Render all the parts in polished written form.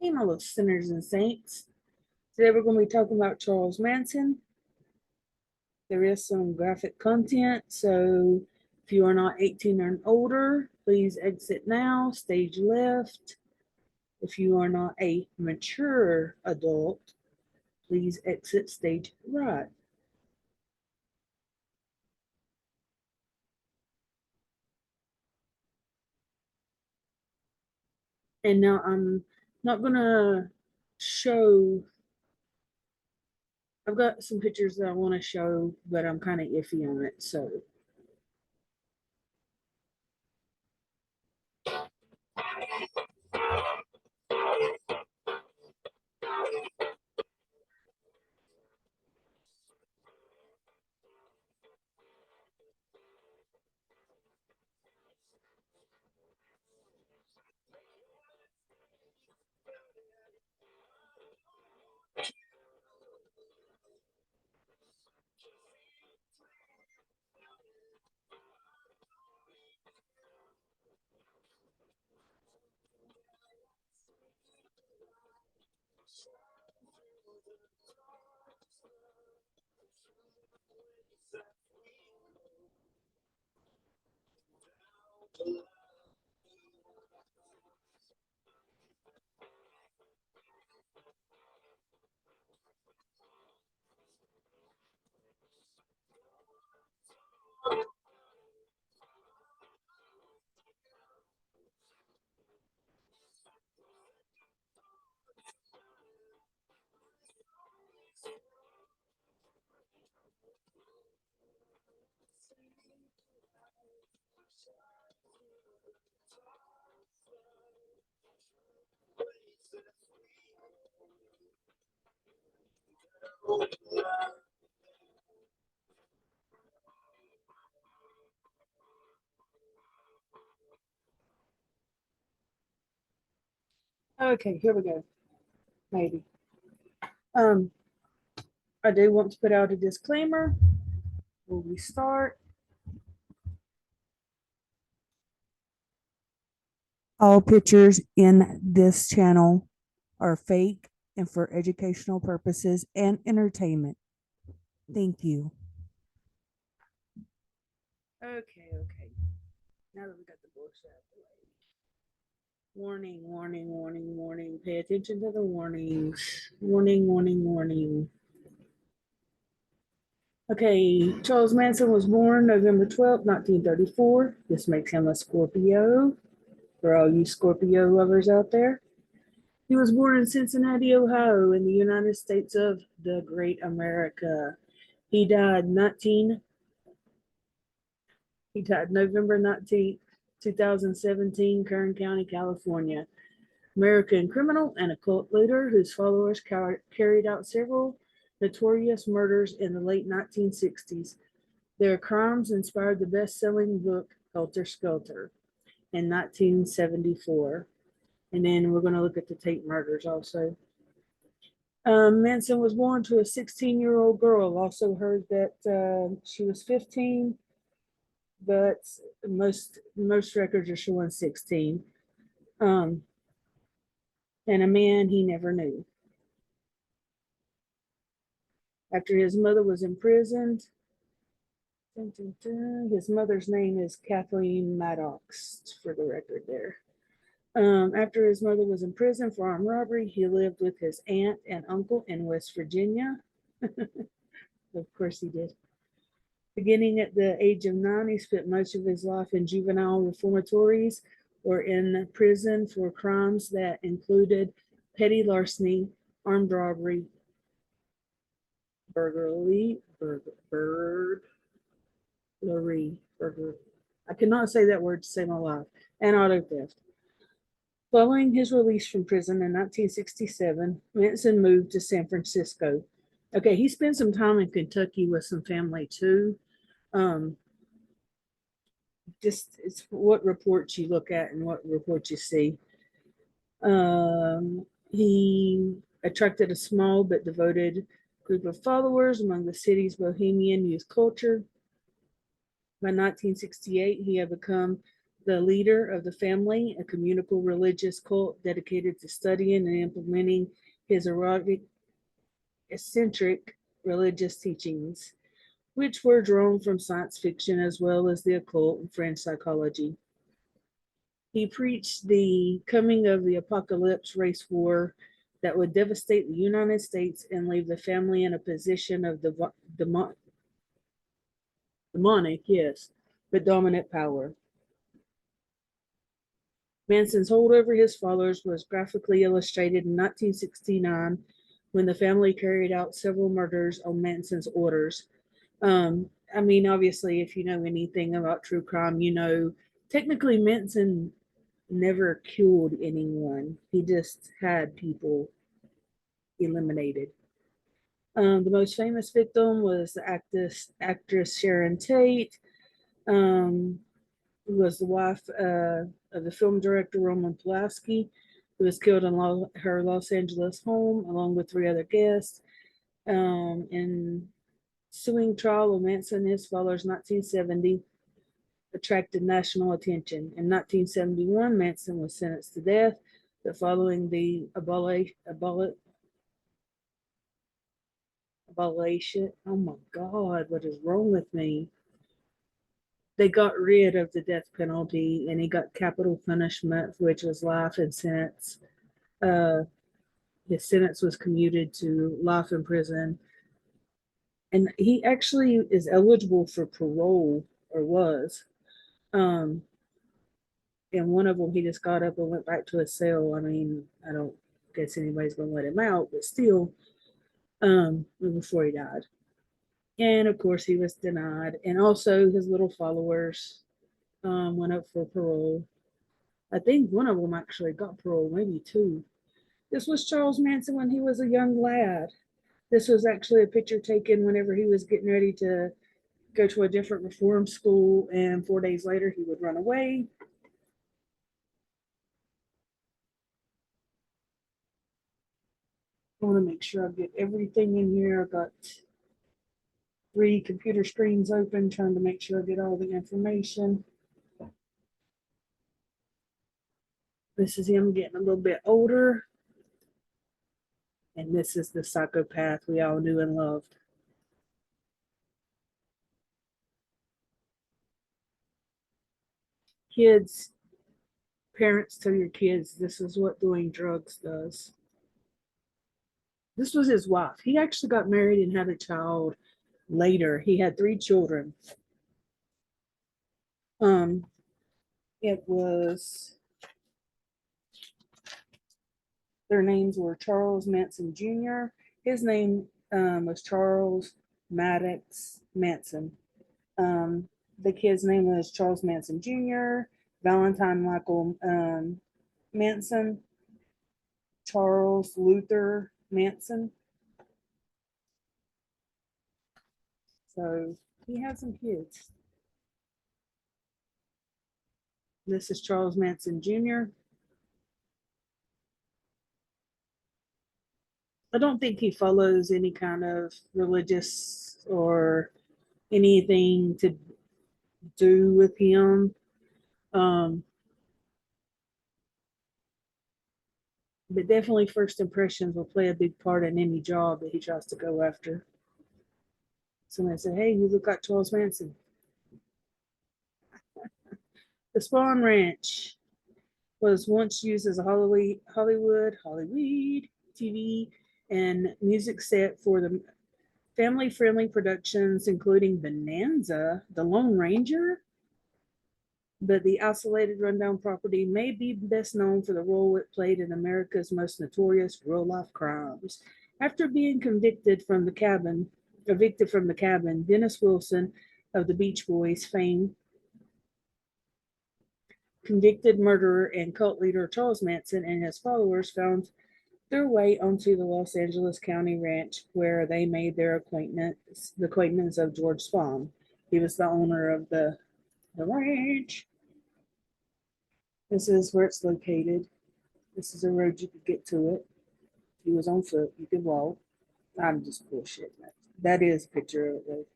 Email of sinners and saints. Today we're going to be talking about Charles Manson. There is some graphic content, so if you are not 18 or older, please exit now, stage left. If you are not a mature adult, please exit stage right. And now I'm not going to show, I've got some pictures that I want to show, but I'm kind of iffy on it, so. Okay, here we go. Maybe. Um, I do want to put out a disclaimer before we start. All pictures in this channel are fake and for educational purposes and entertainment. Thank you. Okay. Now that we got the bullshit out of the way. Warning, warning, warning, warning. Pay attention to the warnings. Warning, warning, warning. Okay, Charles Manson was born November 12th, 1934. This makes him a Scorpio for all you Scorpio lovers out there. He was born in Cincinnati, Ohio, in the United States of the Great America. He died November 19th, 2017, Kern County, California. American criminal and occult leader whose followers carried out several notorious murders in the late 1960s. Their crimes inspired the best-selling book Helter Skelter in 1974. And then we're going to look at the Tate murders also. Manson was born to a 16-year-old girl. Also heard that she was 15, but most records are showing 16. And a man he never knew. After his mother was imprisoned, his mother's name is Kathleen Maddox, for the record there. After his mother was in prison for armed robbery, he lived with his aunt and uncle in West Virginia. Of course he did. Beginning at the age of 9, he spent most of his life in juvenile reformatories or in prison for crimes that included petty larceny, armed robbery, burglary. I cannot say that word to save my life, and auto theft. Following his release from prison in 1967, Manson moved to San Francisco. Okay, he spent some time in Kentucky with some family too. Just it's what reports you look at and what reports you see. He attracted a small but devoted group of followers among the city's bohemian youth culture. By 1968, he had become the leader of the family, a communal religious cult dedicated to studying and implementing his erotic, eccentric religious teachings, which were drawn from science fiction as well as the occult and French psychology. He preached the coming of the apocalypse race war that would devastate the United States and leave the family in a position of demonic, yes, but dominant power. Manson's hold over his followers was graphically illustrated in 1969 when the family carried out several murders on Manson's orders. I mean, obviously, if you know anything about true crime, you know technically Manson never killed anyone. He just had people eliminated. The most famous victim was the actress Sharon Tate, um, who was the wife of the film director Roman Polanski, who was killed in her Los Angeles home along with three other guests. In suing trial of Manson and his followers, 1970, attracted national attention. In 1971, Manson was sentenced to death, but following the abolition, oh my God, what is wrong with me? They got rid of the death penalty and he got capital punishment, which was life and sentence. Uh, his sentence was commuted to life in prison. And he actually is eligible for parole, or was. Um, and one of them, he just got up and went back to his cell. I mean, I don't guess anybody's going to let him out, but still, before he died. And of course, he was denied. And also, his little followers went up for parole. I think one of them actually got parole, maybe two. This was Charles Manson when he was a young lad. This was actually a picture taken whenever he was getting ready to go to a different reform school, and 4 days later, he would run away. I want to make sure I get everything in here. I've got three computer screens open, trying to make sure I get all the information. This is him getting a little bit older. And this is the psychopath we all knew and loved. Kids, parents, tell your kids this is what doing drugs does. This was his wife. He actually got married and had a child later. He had three children. Um, it was Their names were Charles Manson Jr. His name was Charles Maddox Manson. Um, the kid's name was Charles Manson Jr., Valentine Michael Manson, Charles Luther Manson. So he had some kids. This is Charles Manson Jr. I don't think he follows any kind of religious or anything to do with him. Um, but definitely first impressions will play a big part in any job that he tries to go after. Somebody say, hey, you look like Charles Manson. The Spawn Ranch was once used as a Hollywood TV and music set for the family-friendly productions, including Bonanza, The Lone Ranger. But the isolated, rundown property may be best known for the role it played in America's most notorious real-life crimes. After being evicted from the cabin, Dennis Wilson of the Beach Boys fame, convicted murderer and cult leader Charles Manson and his followers found their way onto the Los Angeles County ranch where they made the acquaintance of George Spawn. He was the owner of the ranch. This is where it's located. This is a road you could get to it. He was on foot. You could walk. I'm just bullshitting. That is a picture of it.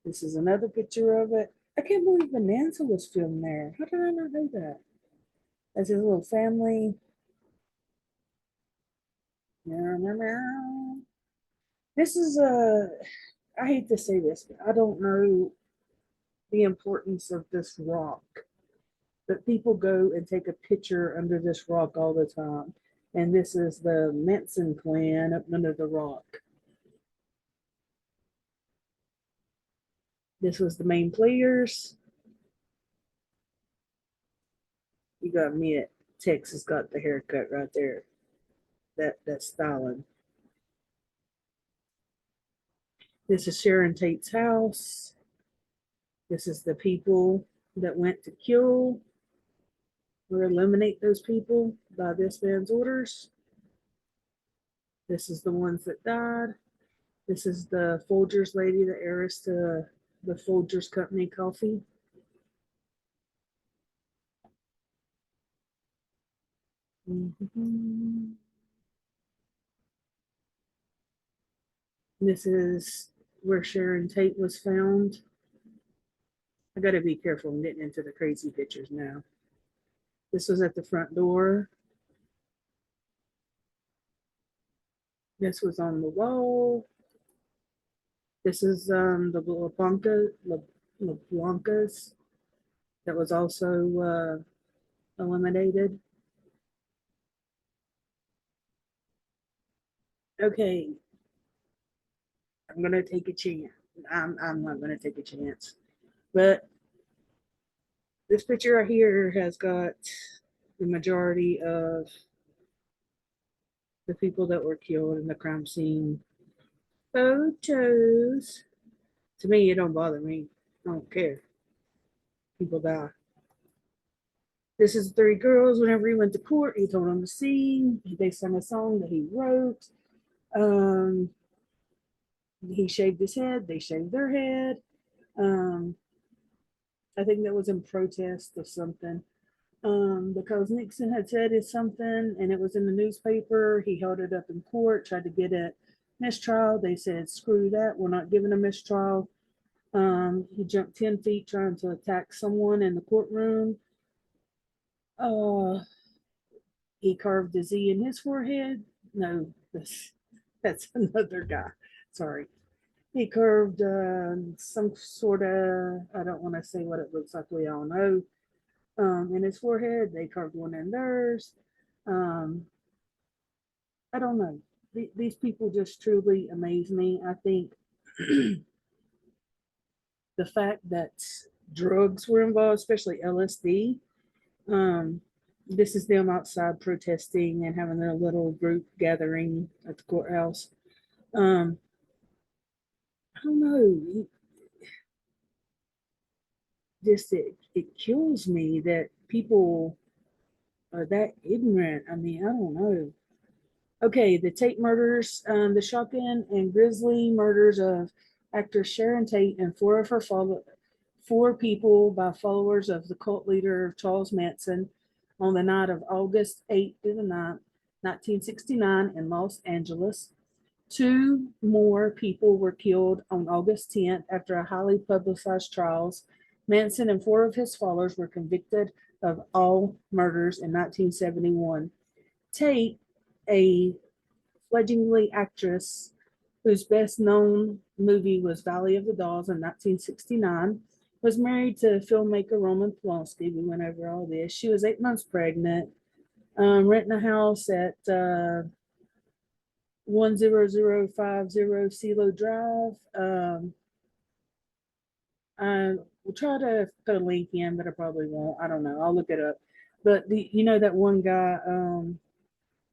This is another picture of it. I can't believe Manson was filmed there. How did I not know that? As his little family. This is a. I hate to say this, but I don't know the importance of this rock. But people go and take a picture under this rock all the time. And this is the Manson clan up under the rock. This was the main players. You got me at Texas got the haircut right there. That's styling. This is Sharon Tate's house. This is the people that went to kill or eliminate those people by this man's orders. This is the ones that died. This is the Folgers lady, the heiress to the Folgers Company coffee. Mm-hmm. This is where Sharon Tate was found. I got to be careful. I'm getting into the crazy pictures now. This was at the front door. This was on the wall. This is the LeBlancas that was also eliminated. Okay, I'm gonna take a chance. I'm not gonna take a chance, but this picture right here has got the majority of the people that were killed in the crime scene photos. To me, it don't bother me. I don't care. People die. This is three girls. Whenever he went to court, he told them to sing. They sang a song that he wrote. Um, he shaved his head. They shaved their head. Um, I think that was in protest of something. Because Nixon had said it's something and it was in the newspaper. He held it up in court, tried to get a mistrial. They said, screw that, we're not giving a mistrial. He jumped 10 feet trying to attack someone in the courtroom. Uh, he carved a Z in his forehead. No, that's another guy. Sorry. He carved some sort of, I don't want to say what it looks like, we all know, in his forehead. They carved one in theirs. Um, I don't know. These people just truly amaze me. I think the fact that drugs were involved, especially LSD, um, this is them outside protesting and having their little group gathering at the courthouse. Um, I don't know. Just it kills me that people are that ignorant. I mean, I don't know. Okay, the Tate murders, the shocking and grisly murders of actress Sharon Tate and four people by followers of the cult leader Charles Manson on the night of August 8th to the 9th, 1969 in Los Angeles. Two more people were killed on August 10th after a highly publicized trials. Manson and four of his followers were convicted of all murders in 1971. Tate, a fledgling actress whose best known movie was Valley of the Dolls in 1969, was married to filmmaker Roman Polanski. We went over all this. She was 8 months pregnant, renting a house at 10050 CeeLo Drive. I will try to put a link in, but I probably won't. I don't know. I'll look it up. But that one guy,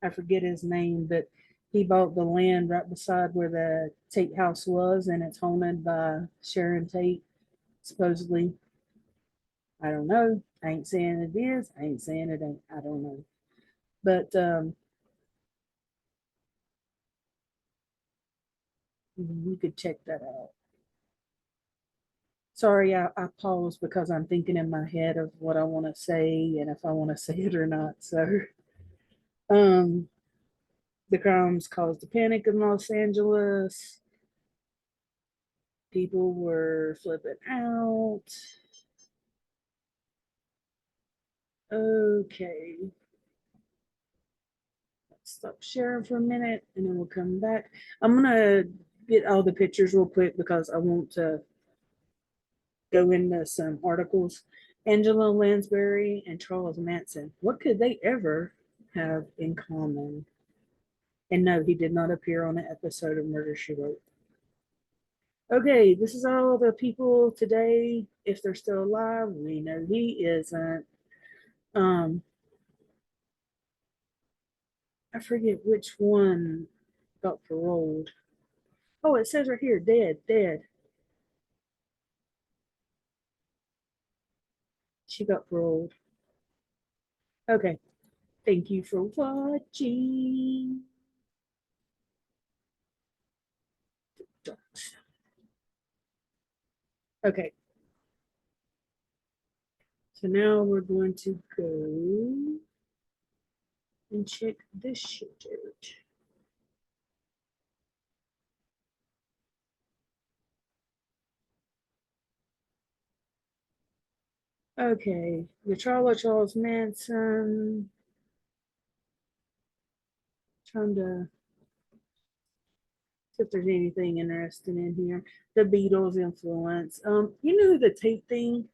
I forget his name, but he bought the land right beside where the Tate house was, and it's haunted by Sharon Tate, supposedly. I don't know. I ain't saying it is. I ain't saying it ain't. I don't know. But you could check that out. Sorry, I paused because I'm thinking in my head of what I want to say and if I want to say it or not. So, um, the crimes caused a panic in Los Angeles. People were flipping out. Okay. Stop sharing for a minute and then we'll come back. I'm gonna get all the pictures real quick because I want to go into some articles. Angela Lansbury and Charles Manson. What could they ever have in common? And no, he did not appear on an episode of Murder She Wrote. Okay, this is all the people today. If they're still alive, we know he isn't. Um, I forget which one got paroled. Oh, it says right here, dead, dead. She got paroled. Okay, thank you for watching. Okay, so now we're going to go and check this shit out. Okay, the trial of Charles Manson. Trying to see if there's anything interesting in here. The Beatles influence. You know the tape thing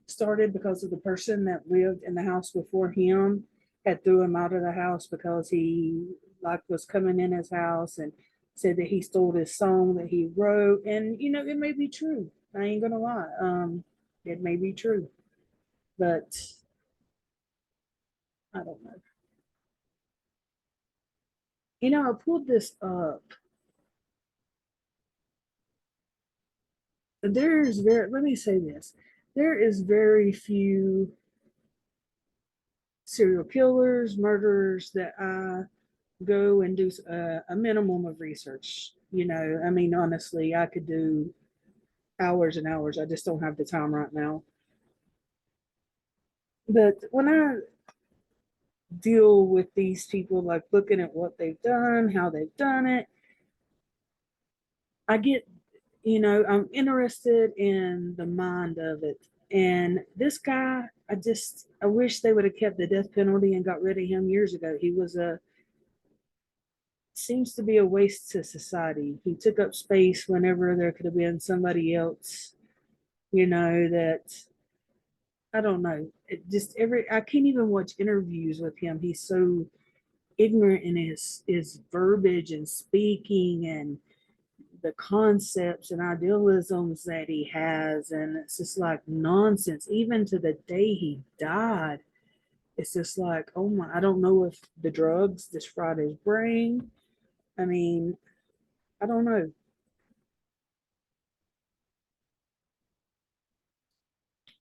started because of the person that lived in the house before him had threw him out of the house because he like was coming in his house and said that he stole this song that he wrote. And you know, it may be true. I ain't gonna lie. It may be true, but I don't know. You know, I pulled this up. There's very, let me say this. There is very few serial killers, murderers that I go and do a minimum of research. You know, I mean, honestly, I could do hours and hours. I just don't have the time right now. But when I deal with these people, like looking at what they've done, how they've done it, I get, you know, I'm interested in the mind of it. And this guy, I wish they would have kept the death penalty and got rid of him years ago. He was a, seems to be a waste to society. He took up space whenever there could have been somebody else, you know, that I don't know. It just I can't even watch interviews with him. He's so ignorant in his verbiage and speaking and the concepts and idealisms that he has, and it's just like nonsense. Even to the day he died, it's just like, oh my, I don't know if the drugs destroyed his brain. I mean, I don't know.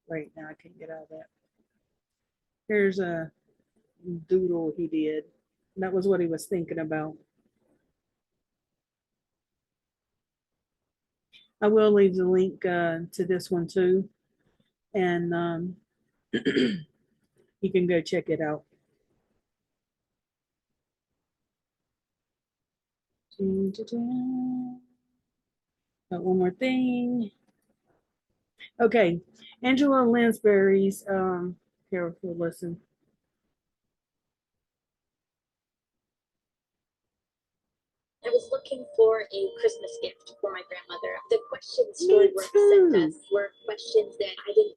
Wait, now I can't get out of that. Here's a doodle he did. That was what he was thinking about. I will leave the link to this one too, and you can go check it out. Got one more thing. Okay, Angela Lansbury's. Here, we'll listen. I was looking for a Christmas gift for my grandmother. The questions Storybrooke sent us were questions that I didn't.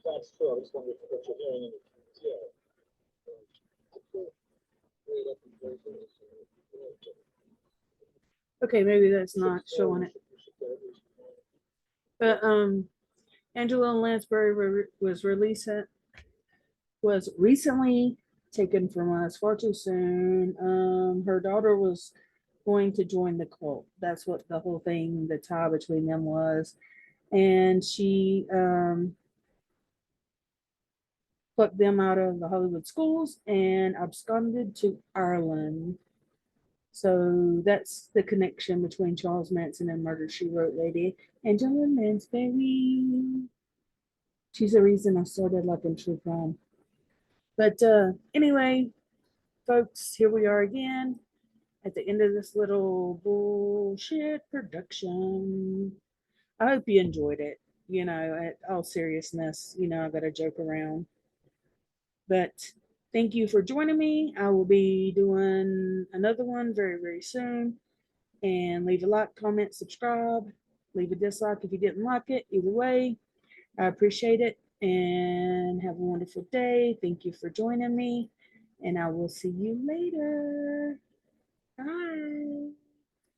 That's true. I just wondered what you're hearing in the Okay, maybe that's not showing it. But Angela Lansbury was recently taken from us far too soon. Her daughter was going to join the cult. That's what the whole thing, the tie between them was. And she plucked them out of the Hollywood schools and absconded to Ireland. So that's the connection between Charles Manson and Murder She Wrote lady Angela Lansbury. She's the reason I started liking true crime. But anyway, folks, here we are again. at the end of this little bullshit production. I hope you enjoyed it. At all seriousness, I got to joke around. But thank you for joining me. I will be doing another one very, very soon. And leave a like, comment, subscribe, leave a dislike if you didn't like it. Either way, I appreciate it. And have a wonderful day. Thank you for joining me. And I will see you later. Bye.